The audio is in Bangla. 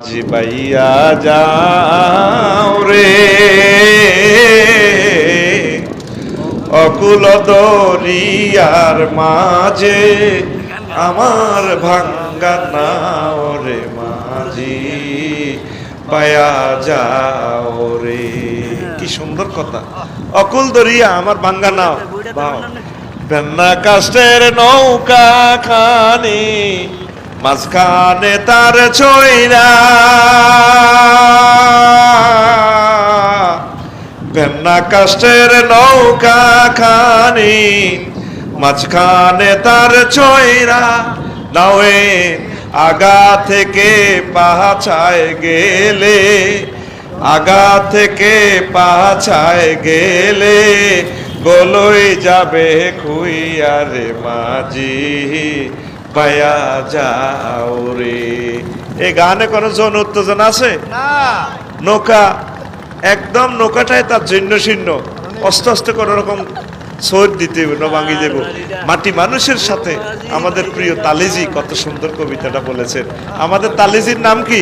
জিবাইয়া যাও রে অকুল দরিয়ার মাঝে আমার ভাঙ্গা নাও রে মাঝি পায়া যাও রে। কি সুন্দর কথা, অকুল দরিয়া আমার ভাঙ্গা নাও। বেন্না কাষ্টের নৌকা খানি মাঝখানে তার ছইরা, বেন্না কাষ্টের নৌকা খানি মাঝখানে তার ছইরা, নাওয়ে আগা থেকে পাছায় গেলে, আগা থেকে পাছায় গেলে গলই যাবে খুইয়া রে মাঝি পায়া যাও রে। এই গানে কোনো জন উত্তেজনা আছে না? নৌকা একদম নৌকাটাই তার জন্য শীর্ণ, আস্তে আস্তে কোনো রকম সোর দিতে ভাঙি দেব। মাটি মানুষের সাথে আমাদের প্রিয় তালেজি কত সুন্দর কবিতাটা বলেছেন। আমাদের তালেজির নাম কি?